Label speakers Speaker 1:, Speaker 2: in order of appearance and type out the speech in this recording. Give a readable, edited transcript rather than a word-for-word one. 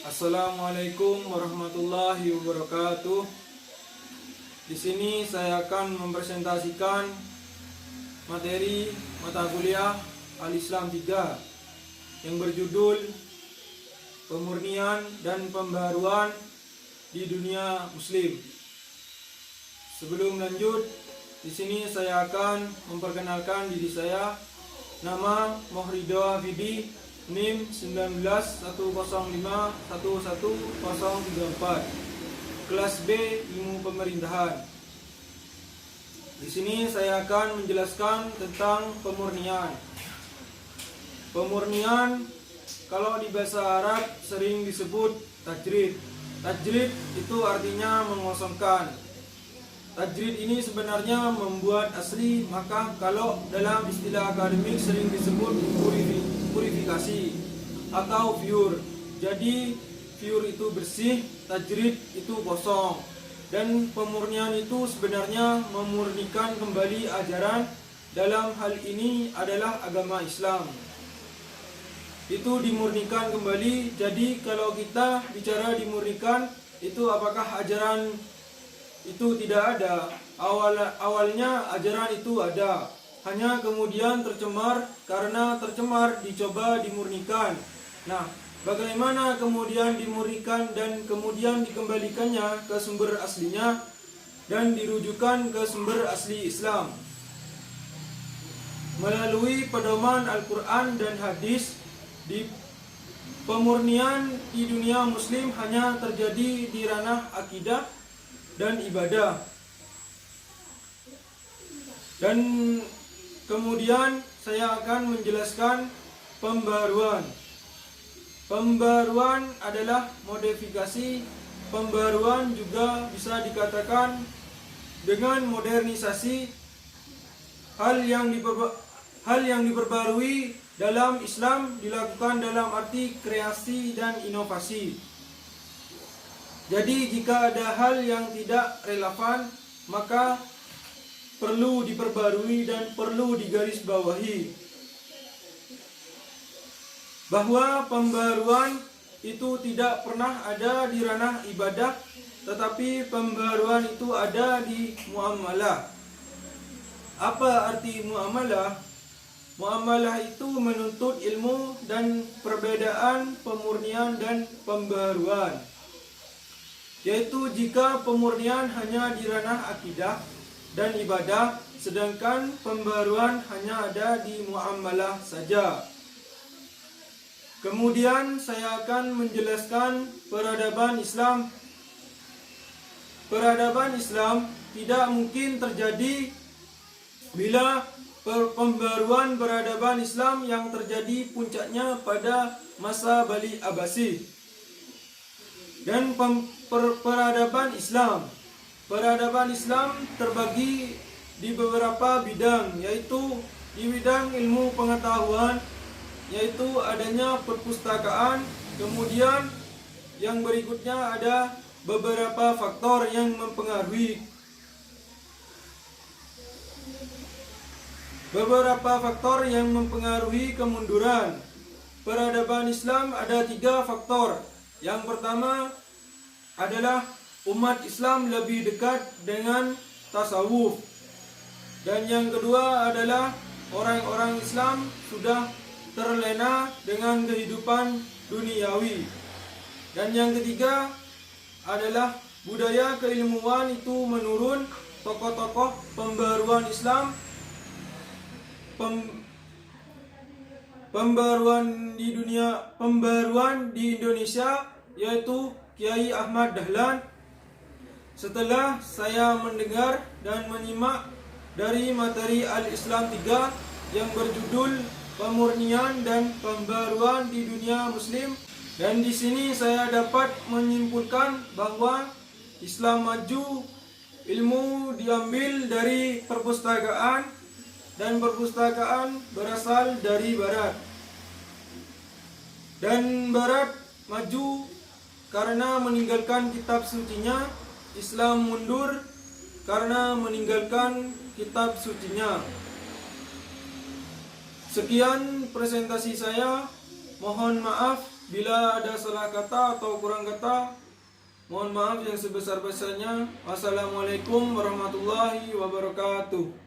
Speaker 1: Assalamualaikum warahmatullahi wabarakatuh. Di sini saya akan mempresentasikan materi mata kuliah Al-Islam 3 yang berjudul Pemurnian dan Pembaharuan di Dunia Muslim. Sebelum lanjut, di sini saya akan memperkenalkan diri saya. Nama Mohrido Hafidi, NIM 1910511034, kelas B Ilmu Pemerintahan. Di sini saya akan menjelaskan tentang pemurnian. Pemurnian kalau di bahasa Arab sering disebut tajrid. Tajrid itu artinya mengosongkan. Tajrid ini sebenarnya membuat asli, maka kalau dalam istilah akademik sering disebut purifikasi atau pure. Jadi pure itu bersih, tajrid itu kosong. Dan pemurnian itu sebenarnya memurnikan kembali ajaran. Dalam hal ini adalah agama Islam. Itu dimurnikan kembali. Jadi kalau kita bicara dimurnikan, itu apakah ajaran itu tidak ada? Awalnya ajaran itu ada, hanya kemudian tercemar. Karena tercemar dicoba dimurnikan. Nah, bagaimana kemudian dimurnikan dan kemudian dikembalikannya ke sumber aslinya dan dirujukan ke sumber asli Islam? Melalui pedoman Al-Quran dan hadis. Di pemurnian di dunia Muslim hanya terjadi di ranah akidah dan ibadah. Dan kemudian saya akan menjelaskan pembaruan. Pembaruan adalah modifikasi. Pembaruan juga bisa dikatakan dengan modernisasi. Hal yang diperbarui dalam Islam dilakukan dalam arti kreasi dan inovasi. Jadi jika ada hal yang tidak relevan, maka perlu diperbarui dan perlu digarisbawahi bahwa pembaruan itu tidak pernah ada di ranah ibadah, tetapi pembaruan itu ada di muamalah. Apa arti muamalah? Muamalah itu menuntut ilmu dan perbedaan pemurnian dan pembaruan. Yaitu jika pemurnian hanya di ranah akidah dan ibadah, sedangkan pembaruan hanya ada di muamalah saja. Kemudian saya akan menjelaskan peradaban Islam. Peradaban Islam tidak mungkin terjadi bila pembaruan peradaban Islam yang terjadi puncaknya pada masa Bani Abbasi. Dan peradaban Islam terbagi di beberapa bidang, yaitu di bidang ilmu pengetahuan, yaitu adanya perpustakaan. Kemudian yang berikutnya ada beberapa faktor yang mempengaruhi. Beberapa faktor yang mempengaruhi kemunduran peradaban Islam ada 3 faktor. Yang pertama adalah umat Islam lebih dekat dengan tasawuf. Dan yang kedua adalah orang-orang Islam sudah terlena dengan kehidupan duniawi. Dan yang ketiga adalah budaya keilmuan itu menurun. Tokoh-tokoh pembaruan Islam, pembaruan di Indonesia, yaitu Kiai Ahmad Dahlan. Setelah saya mendengar dan menyimak dari materi Al-Islam 3 yang berjudul Pemurnian dan Pembaruan di Dunia Muslim, dan di sini saya dapat menyimpulkan bahwa Islam maju, ilmu diambil dari perpustakaan, dan perpustakaan berasal dari Barat. Dan Barat maju karena meninggalkan kitab sucinya. Islam mundur karena meninggalkan kitab sucinya. Sekian presentasi saya. Mohon maaf bila ada salah kata atau kurang kata. Mohon maaf yang sebesar-besarnya. Wassalamualaikum warahmatullahi wabarakatuh.